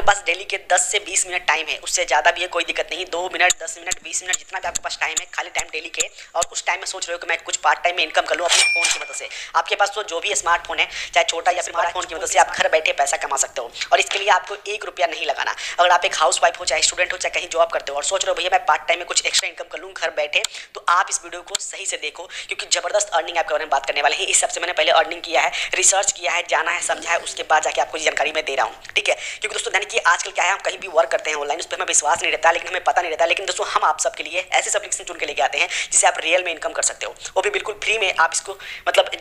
पास daily के 10 से 20 minute time है, उससे ज़्यादा भी है कोई दिक्कत नहीं, 2 मिनट 10 मिनट 20 मिनट जितना भी आपके पास टाइम है, खाली टाइम डेली के, और उस टाइम में सोच रहे हो कि मैं कुछ पार्ट टाइम में इनकम कर लूँ अपने फ़ोन की मदद से। आपके पास तो जो भी स्मार्टफोन है, चाहे छोटा या फिर बड़ा, फ़ोन की मदद से आप घर बैठे पैसा कमा सकते हो, और इसके लिए आपको 1 रुपया नहीं लगाना। अगर आप एक हाउस वाइफ हो, चाहे स्टूडेंट हो, चाहे कहीं जॉब करते हो और सोच रहे हो भैया मैं पार्ट टाइम में कुछ एक्स्ट्रा इनकम कर लूँ घर बैठे, तो आप इस वीडियो को सही से देखो, क्योंकि ज़बरदस्त अर्निंग आपके बारे में बात करने वाले हैं। इस सबसे मैंने पहले अर्निंग किया है, रिसर्च किया है, जाना है, समझा है, उसके बाद जाके आपको जानकारी मैं दे रहा हूँ, ठीक है। क्योंकि दोस्तों यानी कि आजकल क्या है, हम कहीं भी वर्क करते हैं ऑनलाइन, उस पर हमें विश्वास नहीं रहता, लेकिन हमें पता नहीं रहता, लेकिन दोस्तों हम आप सबके लिए ऐसे एप्लीकेशन चुन के लेके आते हैं जिससे आप रियल में इनकम कर सकते हो, वो भी बिल्कुल फ्री में। आप इसको मतलब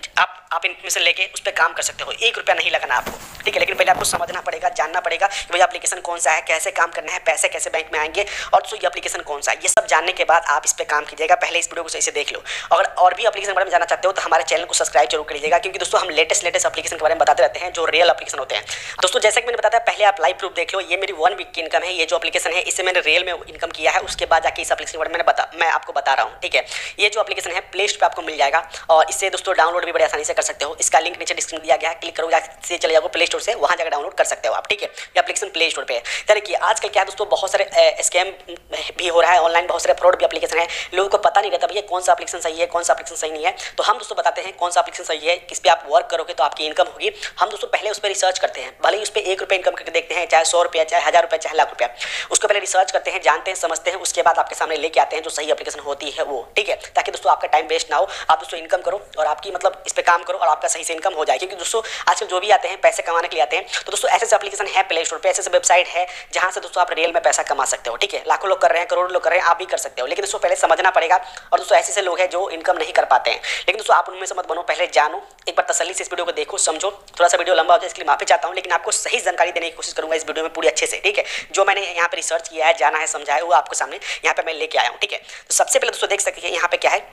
आप इन्फॉर्मेशन लेके उस पर काम कर सकते हो, 1 रुपया नहीं लगाना आपको, ठीक है। लेकिन पहले आपको समझना पड़ेगा, जानना पड़ेगा कि भाई एप्लीकेशन कौन सा है, कैसे काम करना है, पैसे कैसे बैंक में आएंगे, और दोस्तों ये एप्लीकेशन कौन सा है, ये सब जानने के बाद आप इस पर काम कीजिएगा। पहले इस वीडियो को सही से देख लो। अगर और भी एप्लीकेशन के बारे में जानना चाहते हो तो हमारे चैनल को सब्सक्राइब जरूर कर लीजिएगा, क्योंकि दोस्तों हम लेटेस्ट एप्लीकेशन के बारे में बताते रहते हैं जो रियल एप्लीकेशन होते हैं। दोस्तों जैसा कि मैंने बताया पहले आप लाइव प्रूफ देख लो, ये मेरी 1 वीक की इनकम है, ये जो एप्लीकेशन है इससे मैंने रियल में इनकम किया है। उसके बाद जाके इस एप्लीकेशन के बारे में मैं आपको बता रहा हूँ, ठीक है। ये जो एप्लीकेशन है प्ले स्टोर पे आपको मिल जाएगा, और इससे दोस्तों डाउनलोड भी बड़े आसानी से कर सकते हो। इसका लिंक नीचे डिस्क्रिप्शन दिया गया है, क्लिक करोगे से चले जाओगे प्ले स्टोर से, वहाँ जाकर डाउनलोड कर सकते हो आप, ठीक है। ये एप्लीकेशन प्ले स्टोर पे है। यानी कि आजकल क्या है दोस्तों, बहुत सारे स्कैम भी हो रहा है ऑनलाइन, बहुत सारे फ्रॉड भी एप्लीकेशन है, लोगों को पता नहीं रहता भैया कौन सा एप्लीकेशन सही है, कौन सा एप्लीकेशन सही नहीं है। तो हम दोस्तों बताते हैं कौन सा एप्लीकेशन सही है, किस पे आप वर्क करोगे तो आपकी इनकम होगी। हम दोस्तों पहले उस पर रिसर्च करते हैं, भले ही उस पर 1 रुपया इनकम करके देखते हैं, चाहे 100 रुपया, चाहे 1000 रुपया, चाहे लाख रुपया, उसको पहले रिसर्च करते हैं, जानते हैं, समझते हैं, उसके बाद आपके सामने लेके आते हैं जो सही एप्लीकेशन होती है वो, ठीक है। ताकि दोस्तों आपका टाइम वेस्ट ना हो, आप दोस्तों इनकम करो और आपकी मतलब इस पर काम करो और आपका सही से इनकम हो जाए। क्योंकि दोस्तों आजकल जो भी आते हैं पैसे कमाने के लिए आते हैं, तो दोस्तों ऐसे एप्लीकेशन है प्ले स्टोर पे, ऐसे वेबसाइट है जहाँ से दोस्तों आप रियल में पैसा कमा सकते हो, ठीक है। लाखों लोग कर रहे हैं, करोड़ों लोग कर रहे हैं, आप भी कर सकते हो, लेकिन दोस्तों पहले समझना पड़ेगा। और दोस्तों ऐसे लोग हैं जो इनकम नहीं कर पाते हैं, लेकिन दोस्तों आप उनमें से मत बनो, पहले जानो, एक बार तसल्ली से इस वीडियो को देखो, समझो। थोड़ा सा वीडियो लंबा हो जाए इसके लिए माफी चाहता हूँ, लेकिन आपको सही जानकारी देने की कोशिश करूंगा इस वीडियो में पूरी अच्छे से, ठीक है। जो मैंने यहाँ पे रिसर्च किया है, जाना है, समझा है, वो आपको सामने यहाँ पे मैं लेके आया हूँ, ठीक है। तो सबसे पहले दोस्तों देख सकते हैं यहाँ पे क्या है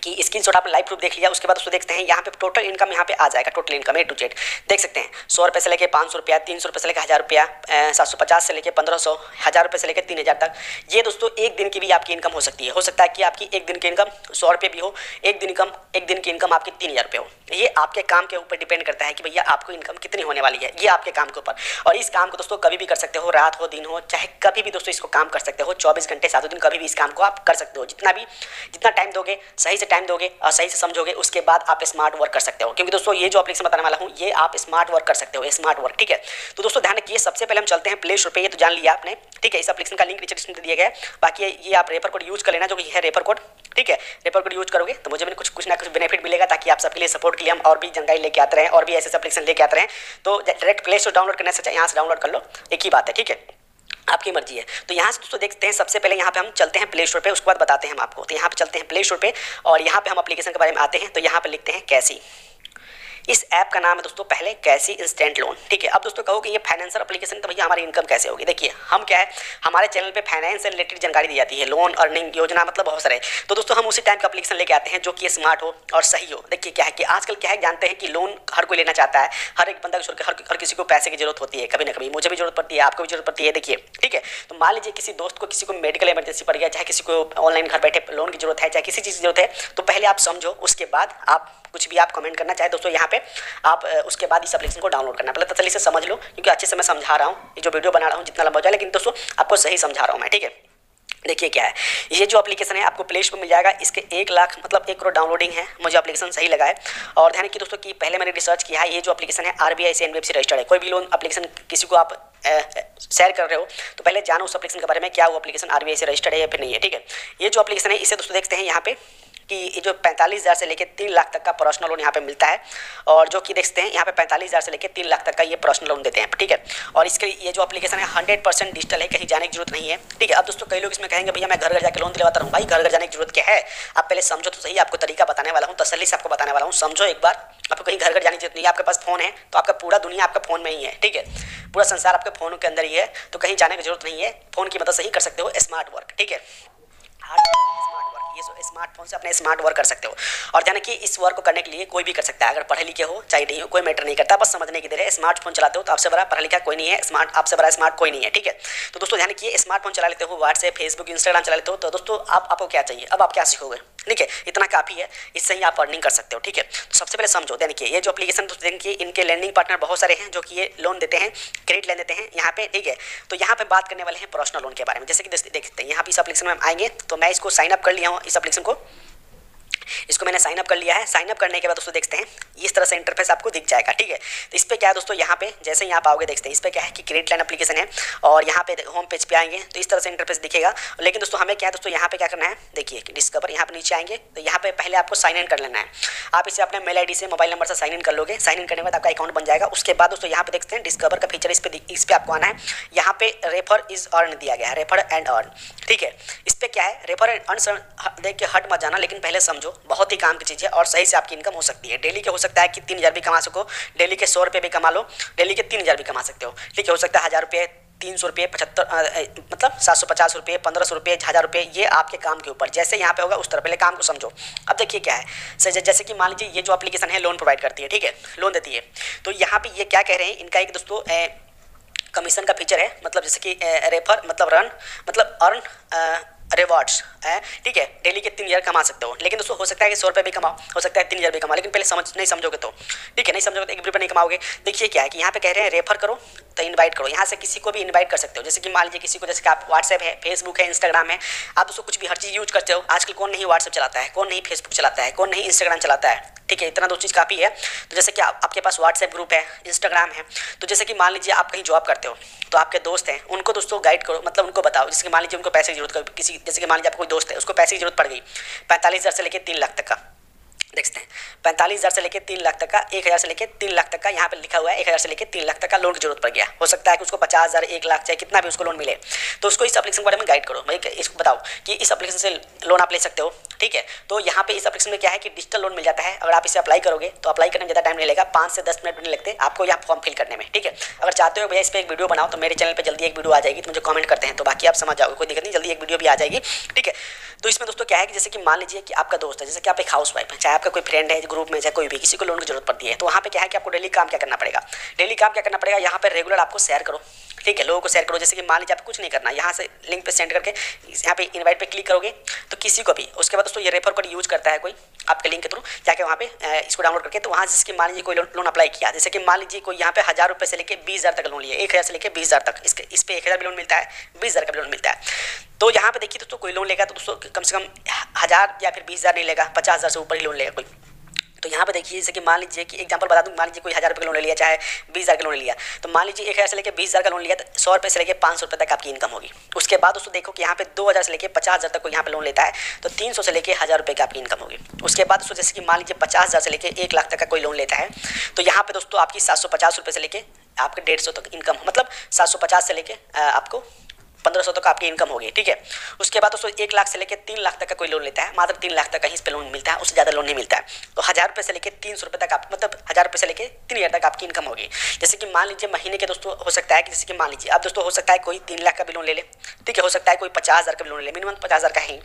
कि स्क्रीनशॉट आपने लाइव प्रूफ देख लिया। उसके बाद दोस्तों देखते हैं यहाँ पे टोटल इनकम यहाँ पे आ जाएगा, total income A to Z देख सकते हैं। 100 रुपये से लेके 500 रुपया, 300 रुपये से लेकर 1000 रुपया, 750 से लेके 1500, 1000 रुपये से लेकर 3000 तक। ये दोस्तों एक दिन की भी आपकी इनकम हो सकती है। हो सकता है कि आपकी एक दिन की इनकम 100 रुपये भी हो, एक दिन की इनकम आपकी 3000 रुपये हो। ये आपके काम के ऊपर डिपेंड करता है कि भैया आपको इनकम कितनी होने वाली है, ये आपके काम के ऊपर। और इस काम को दोस्तों कभी भी कर सकते हो, रात हो दिन हो, चाहे कभी भी दोस्तों इसको काम कर सकते हो, 24 घंटे 7 दिन कभी भी इस काम को आप कर सकते हो। जितना टाइम दोगे, सही से टाइम दोगे और सही से समझोगे, उसके बाद आप स्मार्ट वर्क कर सकते हो। क्योंकि दोस्तों ये जो एप्लीकेशन बताने वाला हूँ ये आप स्मार्ट वर्क कर सकते हो, स्मार्ट वर्क, ठीक है। तो दोस्तों ध्यान रखिए, सबसे पहले हम चलते हैं प्ले स्टोर पे, ये तो जान लिया आपने, ठीक है। इस एप्लीकेशन का लिंक नीचे डिस्क्रिप्शन में दिया गया है। बाकी ये आप रेफर कोड यूज कर लेना, जो कि है रेफर कोड, ठीक है। रेफर कोड यूज करोगे तो मुझे भी कुछ ना कुछ बेनिफिट मिलेगा, ताकि आप सबके लिए सपोर्ट के लिए हम और भी जानकारी लेके आते रहें, और भी ऐसे एप्लीकेशन लेके आते रहें। तो डायरेक्ट प्ले स्टोर डाउनलोड करने से यहाँ से डाउनलोड कर लो, एक ही बात है, ठीक है, आपकी मर्जी है। तो यहाँ से दोस्तों देखते हैं, सबसे पहले यहाँ पे हम चलते हैं प्ले स्टोर पे, उसके बाद बताते हैं हम आपको। तो यहाँ पे चलते हैं प्ले स्टोर पे, और यहाँ पे हम एप्लीकेशन के बारे में आते हैं। तो यहाँ पे लिखते हैं कैसी। इस ऐप का नाम है दोस्तों पहले कैसी इंस्टेंट लोन, ठीक है। अब दोस्तों कहो कि ये फाइनेंशियल एप्लीकेशन, तो भैया हमारी इनकम कैसे होगी। देखिए हम क्या है, हमारे चैनल पे फाइनेंस से रिलेटेड जानकारी दी जाती है, लोन, अर्निंग, योजना, मतलब बहुत सारे। तो दोस्तों हम उसी टाइप का एप्लीकेशन लेके आते हैं जो कि स्मार्ट हो और सही हो। देखिए क्या है कि आजकल क्या है, जानते हैं कि लोन हर कोई लेना चाहता है, हर एक बंदा को, हर किसी को पैसे की जरूरत होती है, कभी ना कभी मुझे भी जरूरत पड़ती है, आपको भी जरूरत पड़ती है, देखिए, ठीक है। तो मान लीजिए किसी दोस्त को, किसी को मेडिकल इमरजेंसी पड़ गया, चाहे किसी को ऑनलाइन घर बैठे लोन की जरूरत है, चाहे किसी चीज़ की जरूरत है, तो पहले आप समझो, उसके बाद आप कुछ भी आप कमेंट करना चाहे दोस्तों यहाँ पे आप, उसके बाद इस एप्लीकेशन को डाउनलोड करना। पहले तसल्ली से समझ लो, क्योंकि अच्छे से मैं समझा रहा हूँ, ये जो वीडियो बना रहा हूँ जितना लंबा हो जाए, लेकिन दोस्तों आपको सही समझा रहा हूँ मैं, ठीक है। देखिए क्या है, ये जो एप्लीकेशन है आपको प्ले स्टोर पर मिल जाएगा। इसके 1 लाख मतलब 1 करोड़ डाउनलोडिंग है, मुझे एप्लीकेशन सही लगा है। और ध्यान रखिए दोस्तों कि पहले मैंने रिसर्च किया है, ये जो एप्लीकेशन है RBI से NBFC रजिस्टर्ड है। कोई भी लोन एप्लीकेशन किसी को आप शेयर कर रहे हो तो पहले जानो उस एप्लीकेशन के बारे में, क्या वो एप्लीकेशन RBI से रजिस्टर्ड है या फिर नहीं है, ठीक है। ये जो एप्लीकेशन है इसे दोस्तों देखते हैं यहाँ पे कि ये जो 45,000 से लेकर 3 लाख तक का पर्सनल लोन यहाँ पे मिलता है, और जो कि देखते हैं यहाँ पे 45,000 से लेकर 3 लाख तक का ये पर्सनल लोन देते हैं, ठीक है। और इसके ये जो एप्लीकेशन है 100% डिजिटल है, कहीं जाने की जरूरत नहीं है, ठीक है। अब दोस्तों कई लोग इसमें कहेंगे भैया मैं घर घर जाकर लोन दिलवाता रहूँ। भाई घर घर जाने की जरूरत क्या है, आप पहले समझो तो सही, आपको तरीका बताने वाला हूँ, तसल्ली से आपको बताने वाला हूँ, समझो एक बार। आपको कहीं घर घर जाने की जरूरत नहीं है, आपके पास फोन है तो आपका पूरा दुनिया आपका फोन में ही है, ठीक है। पूरा संसार आपके फोन के अंदर ही है, तो कहीं जाने की जरूरत नहीं है। फोन की मदद से ही कर सकते हो स्मार्ट वर्क, ठीक है। स्मार्ट वर्क, ये स्मार्टफोन से अपने स्मार्ट वर्क कर सकते हो। और ध्यान रखिए इस वर्क को करने के लिए कोई भी कर सकता है, अगर पढ़े लिखे हो चाहे नहीं हो, कोई मैटर नहीं करता, बस समझने की देर है। स्मार्टफोन चलाते हो तो आपसे बड़ा पढ़ा लिखा कोई नहीं है, आपसे बड़ा स्मार्ट कोई नहीं है, ठीक है। तो दोस्तों ध्यान रखिए, स्मार्टफोन चला लेते हो, व्हाट्सएप, फेसबुक, इंस्टाग्राम चला लेते हो, तो दोस्तों आपको क्या चाहिए, अब आप क्या सीखोगे। ठीक है, इतना काफ़ी है, इससे ही आप अर्निंग कर सकते हो। ठीक है, तो सबसे पहले समझो, देखिए ये जो एप्लीकेशन तो देखिए इनके लैंडिंग पार्टनर बहुत सारे हैं जो कि ये लोन देते हैं, क्रेडिट ले देते हैं यहाँ पे। ठीक है, तो यहाँ पे बात करने वाले हैं पर्सनल लोन के बारे में। जैसे कि देख सकते हैं यहाँ पे इस एप्लीकेशन में हम आएंगे, तो मैं इसको साइन अप कर लिया हूँ, इस एप्लीकेशन को इसको मैंने साइन अप कर लिया है। साइन अप करने के बाद दोस्तों देखते हैं इस तरह से इंटरफेस आपको दिख जाएगा। ठीक है, तो इस पे क्या है दोस्तों, यहाँ पे जैसे ही आप आओगे देखते हैं इस पे क्या है कि क्रेडिट लाइन एप्लीकेशन है, और यहाँ पे होम पेज पे आएंगे तो इस तरह से इंटरफेस दिखेगा। लेकिन दोस्तों हमें क्या है दोस्तों, यहाँ पे क्या करना है, देखिए डिस्कवर, यहाँ पे नीचे आएंगे तो यहाँ पे पहले आपको साइन इन कर लेना है। आप इसे अपने मेल ID से, मोबाइल नंबर से साइन इन कर लोगे। साइन इन करने के बाद आपका अकाउंट बन जाएगा। उसके बाद दोस्तों यहाँ पे देखते हैं डिस्कवर का फीचर, इस पे आपको आना है। यहाँ पे रेफर इज अर्न दिया गया है, रेफर एंड अर्न। ठीक है, इस पे क्या है, रेफर एंड अर्न देख के हट मत जाना, लेकिन पहले समझो बहुत ही काम की चीज़ है और सही से आपकी इनकम हो सकती है। डेली के हो सकता है कि 3000 भी कमा सको, डेली के 100 रुपये भी कमा लो, डेली के 3000 भी कमा सकते हो। ठीक है, हो सकता है 1000 रुपये, 300 रुपये, 75 मतलब 750 रुपये, 1500 रुपये, 1000 रुपये, ये आपके काम के ऊपर, जैसे यहाँ पे होगा उस तरह पहले काम को समझो। अब देखिए क्या है, जैसे कि मान लीजिए ये जो एप्लीकेशन है लोन प्रोवाइड करती है, ठीक है, लोन देती है, तो यहाँ पे ये क्या कह रहे हैं, इनका एक दोस्तों कमीशन का फीचर है, मतलब जैसे कि रेफर मतलब रन मतलब अर्न रिवॉर्ड्स है। ठीक है, डेली के 3000 कमा सकते हो, लेकिन दोस्तों हो सकता है कि 100 रुपये भी कमाओ, हो सकता है 3000 भी कमाओ, लेकिन पहले नहीं समझोगे तो, ठीक है, नहीं समझोगे तो 1 रुपये नहीं कमाओगे। देखिए क्या है कि यहाँ पे कह रहे हैं रेफर करो तो इनवाइट करो, यहाँ से किसी को भी इनवाइट कर सकते हो। जैसे कि मान लीजिए किसी को, जैसे कि आप व्हाट्सएप है, फेसबुक है, इंस्टाग्राम है, आप दोस्तों कुछ भी हर चीज़ यूज करते हो। आजकल कौन नहीं व्हाट्सएप चलाता है, कौन नहीं फेसबुक चलाता है, कौन नहीं इंस्टाग्राम चलाता है। ठीक है, इतना दो चीज़ काफ़ी है। तो जैसे कि आपके पास व्हाट्सएप ग्रुप है, इंस्टाग्राम है, तो जैसे कि मान लीजिए आप कहीं जॉब करते हो तो आपके दोस्त हैं, उनको दोस्तों गाइड करो, मतलब उनको बताओ। जैसे कि मान लीजिए उनको पैसे की जरूरत, किसी जैसे कि मान लीजिए आपको कोई दोस्त है, उसको पैसे की जरूरत पड़ गई 45,000 से लेकर 3 लाख तक का, देखते हैं 45,000 से लेकर 3 लाख तक का, 1,000 से लेकर 3 लाख तक का, यहाँ पे लिखा हुआ है 1,000 से लेकर 3 लाख तक का लोन की जरूरत पड़ गया। हो सकता है कि उसको 50,000, 1 लाख, चाहे कितना भी उसको लोन मिले, तो उसको इस एप्लीकेशन के बारे में गाइड करो, भाई इसको बताओ कि इस एप्लीकेशन से लोन आप ले सकते हो। ठीक है, तो यहाँ पे इस एप्लीकेशन में क्या है कि डिजिटल लोन मिल जाता है। अगर आप इसे अप्लाई करोगे तो अप्लाई करने में ज़्यादा टाइम नहीं लगेगा, 5 से 10 मिनट भी नहीं लगते आपको यहाँ फॉर्म फिल करने में। ठीक है, अगर चाहते हो भैया इस पर एक वीडियो बनाओ तो मेरे चैनल पर जल्दी एक वीडियो आ जाएगी, तो मुझे कमेंट करते हैं, तो बाकी आप समझ जाओगे, कोई दिक्कत नहीं, जल्दी एक वीडियो भी आ जाएगी। ठीक है, तो इसमें दोस्तों क्या है कि जैसे कि मान लीजिए कि आपका दोस्त है, जैसे कि आप एक हाउस वाइफ है, चाहे आपका कोई फ्रेंड है ग्रुप में, चाहे कोई भी, किसी को लोन की जरूरत पड़ती है, तो वहाँ पे क्या है कि आपको डेली काम क्या करना पड़ेगा, डेली काम क्या करना पड़ेगा, यहाँ पे रेगुलर आपको शेयर करो। ठीक है, लोगों को शेयर करो। जैसे कि मान लीजिए आपको कुछ नहीं करना, यहाँ से लिंक पे सेंड करके यहाँ पे इनवाइट पे क्लिक करोगे तो किसी को भी, उसके बाद दोस्तों ये रेफर कोड यूज करता है कोई आपके लिंक के थ्रू, जाके वहाँ पे इसको डाउनलोड करके, तो वहाँ से मान लीजिए कोई लोन अप्लाई किया, जैसे कि मान लीजिए कोई यहाँ पे 1000 रुपये से लेकर 20,000 तक लोन लिया, 1,000 से लेकर 20,000 तक, इस पे 1,000 भी लोन मिलता है, 20,000 का भी लोन मिलता है। तो यहाँ पे देखिए दोस्तों कोई लोन लेगा तो दोस्तों कम से कम 1000 या फिर 20,000 नहीं लेगा, 50,000 से ऊपर ही लोन लेगा कोई। तो यहाँ पे देखिए जैसे कि मान लीजिए कि एग्जांपल बता दूँ, मान लीजिए कोई 1000 रुपये का लोन ले लिया, चाहे 20,000 का लोन लिया, तो मान लीजिए 1,000 से लेकर 20,000 का लोन लिया तो 100 रुपये से लेकर 500 रुपये तक आपकी इनकम होगी। उसके बाद दोस्तों देखो कि यहाँ पे 2,000 से लेकर 50,000 तक कोई यहाँ पे लोन लेता है तो 300 से लेकर 1000 रुपये की आपकी इनकम होगी। उसके बाद दोस्तों जैसे कि मान लीजिए 50,000 से लेकर 1 लाख तक का कोई लोन लेता है तो यहाँ पे दोस्तों आपकी 750 रुपये से लेकर आपके 150 तक इनकम, मतलब 750 से लेकर आपको 1500 तक आपकी इनकम होगी। ठीक है, उसके बाद दोस्तों 1 लाख से लेकर 3 लाख तक का कोई लोन लेता है, मात्र 3 लाख तक का ही इस पे लोन मिलता है, उससे ज़्यादा लोन नहीं मिलता है। तो 1000 रुपये से लेकर 300 रुपये तक आप, मतलब 1000 रुपये से लेकर 3,000 तक आपकी इनकम होगी। जैसे कि मान लीजिए महीने के दोस्तों हो सकता है कि जैसे कि मान लीजिए अब दोस्तों हो सकता है कोई 3 लाख का भी लोन ले ले, ठीक है, हो सकता है कोई 50,000 का भी लोन ले, मिनिमम 50,000 का ही,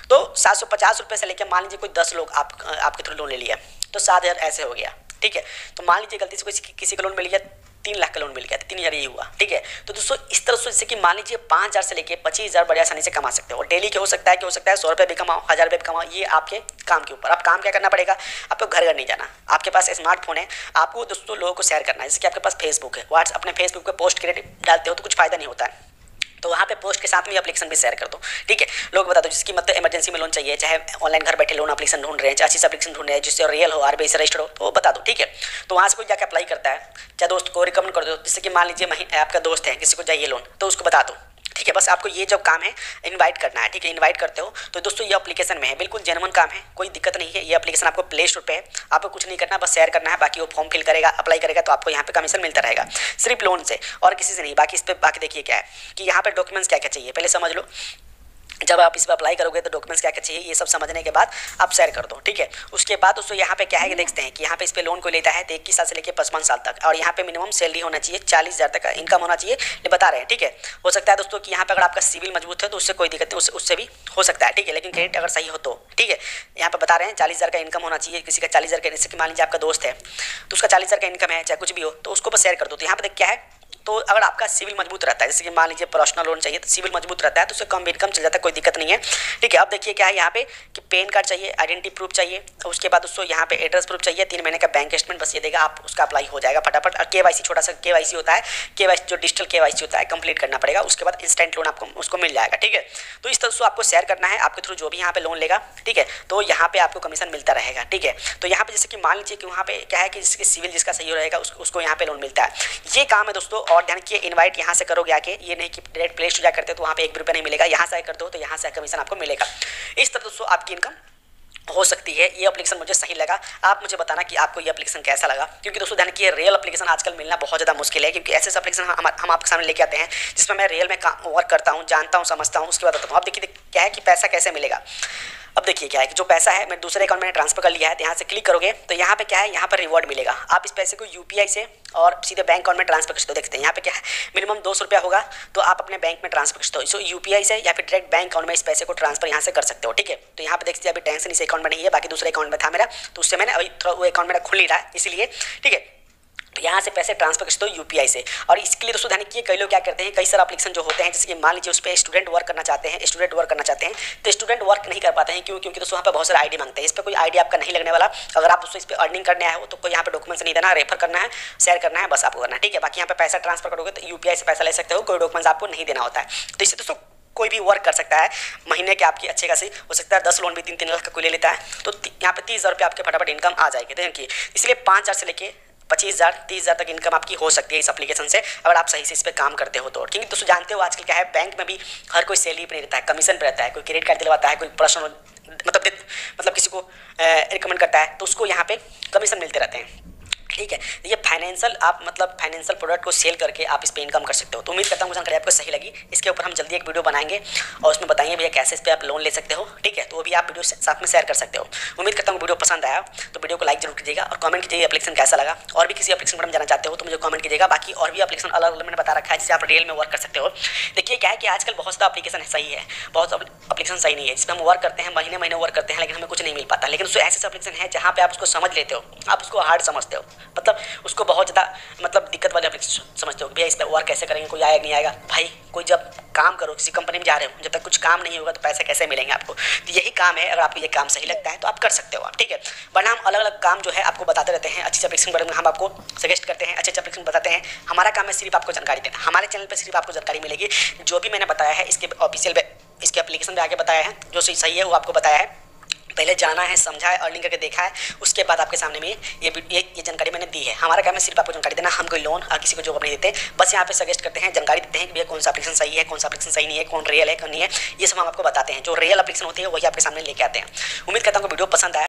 तो 750 रुपये से लेकर मान लीजिए कोई 10 लोग आपके थ्रू लोन ले लिया तो 7,000 ऐसे हो गया। ठीक है, तो मान लीजिए गलती से किसी का लोन मिल गया 3 लाख का लोन मिल गया तो 3,000 ये हुआ। ठीक है, तो दोस्तों इस तरह से जैसे कि मान लीजिए 5,000 से लेके 25,000 बड़े आसानी से कमा सकते हो। और डेली के हो सकता है 100 रुपये भी कमाओ, 1000 रुपये भी कमाओ, ये आपके काम के ऊपर। अब काम क्या करना पड़ेगा, आपको घर घर नहीं जाना, आपके पास स्मार्टफोन है, आपको दोस्तों लोगों को शेयर करना है। जैसे कि आपके पास फेसबुक है, व्हाट्सएप, अपने फेसबुक पे पोस्ट क्रेडिट डालते हो तो कुछ फायदा नहीं होता है, तो वहाँ पे पोस्ट के साथ में एप्लीकेशन भी शेयर कर दो। ठीक है, लोग बता दो जिसकी मतलब इमरजेंसी में लोन चाहिए, चाहे ऑनलाइन घर बैठे लोन एप्लीकेशन ढूंढ रहे हैं, चाहे अच्छी एप्लीकेशन ढूंढ रहे हैं जिससे रियल हो, RBI से रजिस्टर हो, तो वो बता दो। ठीक है, तो वहाँ से कोई जाकर अप्लाई करता है, चाहे दोस्त को रिकमेंड कर दो, जैसे कि मान लीजिए आपका दोस्त है, किसी को चाहिए लोन तो उसको बता दो। ठीक है, बस आपको ये जो काम है इनवाइट करना है। ठीक है, इनवाइट करते हो तो दोस्तों ये एप्लीकेशन में है, बिल्कुल जेन्युइन काम है, कोई दिक्कत नहीं है। ये एप्लीकेशन आपको प्ले स्टोर पे है, आपको कुछ नहीं करना, बस शेयर करना है, बाकी वो फॉर्म फिल करेगा, अप्लाई करेगा तो आपको यहाँ पे कमीशन मिलता रहेगा, सिर्फ लोन से और किसी से नहीं। बाकी इस पर बाकी देखिए क्या है कि यहाँ पे डॉक्यूमेंट्स क्या क्या चाहिए पहले समझ लो। जब आप इस पर अप्लाई करोगे तो डॉक्यूमेंट्स क्या क्या चाहिए ये सब समझने के बाद आप शेयर कर दो। ठीक है, उसके बाद दोस्तों यहाँ पे क्या है कि देखते हैं कि यहाँ पे इस पे लोन कोई लेता है तो 21 साल से लेकर 55 साल तक, और यहाँ पे मिनिमम सैलरी होना चाहिए 40,000 तक का इनकम होना चाहिए, ये बता रहे हैं। ठीक है, हो सकता है दोस्तों कि यहाँ पे अगर आपका सिविल मजबूत है तो उससे कोई दिक्कत नहीं, उससे भी हो सकता है। ठीक है, लेकिन क्रेडिट अगर सही हो तो ठीक है, यहाँ पे बता रहे हैं 40,000 का इनकम होना चाहिए, किसी का 40,000 का, जैसे कि मान लीजिए आपका दोस्त है तो उसका 40,000 का इनकम है, चाहे कुछ भी हो तो उसको बस शेयर कर दो। तो यहाँ पे देख क्या है तो अगर आपका सिविल मजबूत रहता है, जैसे कि मान लीजिए पर्सनल लोन चाहिए तो सिविल मजबूत रहता है तो उससे कम इनकम चल जाता है, कोई दिक्कत नहीं है। ठीक है, अब देखिए क्या है यहाँ पे कि पैन कार्ड चाहिए, आइडेंटिटी प्रूफ चाहिए, उसके बाद उसको यहाँ पे एड्रेस प्रूफ चाहिए, 3 महीने का बैंक स्टेटमेंट बस ये देगा, आप उसका अप्लाई हो जाएगा फटाफट। और केवाईसी, छोटा सा केवाईसी होता है, केवाईसी जो डिजिटल केवाईसी होता है कंप्लीट करना पड़ेगा, उसके बाद इंस्टेंट लोन आपको उसको मिल जाएगा। ठीक है, तो इस तरह से आपको शेयर करना है आपके थ्रू जो भी यहाँ पे लोन लेगा। ठीक है, तो यहाँ पे आपको कमीशन मिलता रहेगा। ठीक है, तो यहाँ पे जैसे कि मान लीजिए कि वहाँ पे क्या है कि जिसके सिविल जिसका सही रहेगा उसको यहाँ पे लोन मिलता है। ये काम है दोस्तों। और ध्यान रखिए, इनवाइट यहाँ से करोगे आके, ये नहीं कि डायरेक्ट प्ले स्टोर करते तो वहाँ पे 1 रुपया नहीं मिलेगा, यहाँ से करते हो तो यहाँ से कमीशन आपको मिलेगा। इस तरह दोस्तों आपकी इनकम हो सकती है। ये एप्लीकेशन मुझे सही लगा, आप मुझे बताना कि आपको ये एप्लीकेशन कैसा लगा, क्योंकि दोस्तों ध्यान रखिए रियल एप्लीकेशन आजकल मिलना बहुत ज़्यादा मुश्किल है, क्योंकि ऐसे एप्लीकेशन हम आपके सामने लेके आते हैं जिसमें मैं रियल में वर्क करता हूँ, जानता हूँ, समझता हूँ, उसके बाद बताता हूँ। अब देखिए क्या है कि पैसा कैसे मिलेगा। अब देखिए क्या है कि जो पैसा है मैं दूसरे अकाउंट में ट्रांसफर कर लिया है, तो यहाँ से क्लिक करोगे तो यहाँ पे क्या है, यहाँ पर रिवॉर्ड मिलेगा। आप इस पैसे को यूपीआई से और सीधे बैंक अकाउंट में ट्रांसफर कर सकते हो। देखते हैं यहाँ पे क्या है, मिनिमम 200 रुपया होगा तो आप अपने बैंक में ट्रांसफर कर सकते हो। सो यूपीआई से या फिर डायरेक्ट बैंक अकाउंट में इस पैसे को ट्रांसफर यहाँ से कर सकते हो। ठीक है, तो यहाँ पे देखते हैं अभी टेंशन इस अकाउंट में नहीं है, बाकी दूसरे अकाउंट में था मेरा, तो उससे मैंने अभी थोड़ा वो अकाउंट मेरा खुल नहीं रहा है इसलिए। ठीक है, तो यहाँ से पैसे ट्रांसफर कर सकते हो यूपीआई से। और इसके लिए दोस्तों ध्यान रखिए, कई लोग क्या करते हैं, कई सारे एप्लीकेशन जो होते हैं जैसे कि मान लीजिए उस पर स्टूडेंट वर्क करना चाहते हैं, तो स्टूडेंट वर्क नहीं कर पाते हैं। क्यों? क्योंकि दोस्तों वहाँ पर बहुत सारे आईडी मांगते हैं, इस पर कोई आईडी आपका नहीं लगने वाला। अगर आप दोस्तों इस पर अर्निंग करने आए हो तो कोई यहाँ पे डॉक्यूमेंट्स नहीं देना, रेफर करना है, शेयर करना है, बस आपको करना है। ठीक है, बाकी यहाँ पे पैसा ट्रांसफर करोगे तो यूपीआई से पैसा ले सकते हो, कोई डॉक्यूमेंट्स आपको नहीं देना होता है। तो इससे दोस्तों कोई भी वर्क कर सकता है, महीने के आपकी अच्छे खासी हो सकता है 10 लोन भी 3-3 लाख का कोई ले लेता है, तो यहाँ पे 30,000 रुपये आपके फटाफट इनकम आ जाएगी। देखिए, इसलिए 5,000 से लेके 25,000 30,000 तक इनकम आपकी हो सकती है इस एप्लीकेशन से, अगर आप सही से इस पर काम करते हो तो। क्योंकि दोस्तों जानते हो आजकल क्या है, बैंक में भी हर कोई सैलरी पे नहीं रहता है, कमीशन पे रहता है। कोई क्रेडिट कार्ड दिलवाता है, कोई पर्सनल मतलब किसी को रिकमेंड करता है तो उसको यहाँ पे कमीशन मिलते रहते हैं। ठीक है, ये फाइनेंशियल आप मतलब फाइनेंशियल प्रोडक्ट को सेल करके आप इस पे इनकम कर सकते हो। तो उम्मीद करता हूँ जानकारी आपको सही लगी। इसके ऊपर हम जल्दी एक वीडियो बनाएंगे और उसमें बताएंगे भैया कैसे इस पे आप लोन ले सकते हो। ठीक है, तो वो भी आप वीडियो साथ में शेयर कर सकते हो। उम्मीद करता हूँ वीडियो पसंद आया तो वीडियो को लाइक जरूर कीजिएगा और कमेंट कीजिएगा एप्लीकेशन कैसा लगा। और भी किसी एप्लीकेशन पर हम जाना चाहते हो तो मुझे कमेंट कीजिएगा। बाकी और भी एप्लीकेशन अलग अलग मैंने बता रखा है जिससे आप रियल में वर्क कर सकते हो। देखिए क्या है कि आजकल बहुत ज़्यादा एप्लीकेशन सही है, बहुत एप्लीकेशन सही नहीं है, जिसमें हम वर्क करते हैं, महीने महीने वर्क करते हैं लेकिन हमें कुछ नहीं मिल पाता। लेकिन उससे ऐसे एप्लीकेशन है जहाँ पे आप उसको समझ लेते हो, आप उसको हार्ड समझते हो, मतलब उसको बहुत ज़्यादा मतलब दिक्कत वाले एप्लीकेशन समझते हो कि भैया इस पर वर्क कैसे करेंगे, कोई आएगा नहीं आएगा। भाई कोई जब काम करो, किसी कंपनी में जा रहे हो, जब तक कुछ काम नहीं होगा तो पैसे कैसे मिलेंगे आपको। तो यही काम है, अगर आपको ये काम सही लगता है तो आप कर सकते हो आप। ठीक है, वरना हम अलग अलग काम जो है आपको बताते रहते हैं, अच्छे एप्लीकेशन के बारे में हम आपको सजेस्ट करते हैं, अच्छे एप्लीकेशन बताते हैं। हमारा काम है सिर्फ आपको जानकारी देना, हमारे चैनल पर सिर्फ आपको जानकारी मिलेगी। जो भी मैंने बताया है इसके ऑफिशियल इसके एप्लीकेशन पे आके बताया है, जो सही है वो आपको बताया है। पहले जाना है, समझा है, अर्निंग करके देखा है, उसके बाद आपके सामने में ये जानकारी मैंने दी है। हमारा काम है सिर्फ आपको जानकारी देना, हम कोई लोन और किसी को जॉब नहीं देते, बस यहाँ पे सजेस्ट करते हैं, जानकारी देते हैं कि भैया कौन सा एप्लीकेशन सही है, कौन सा एप्लीकेशन सही नहीं है, कौन रियल है, कौन नहीं है, ये सब हम आपको बताते हैं। जो रियल एप्लीकेशन होती है वही आपके सामने लेके आते हैं। उम्मीद करता हूँ वीडियो पसंद आया।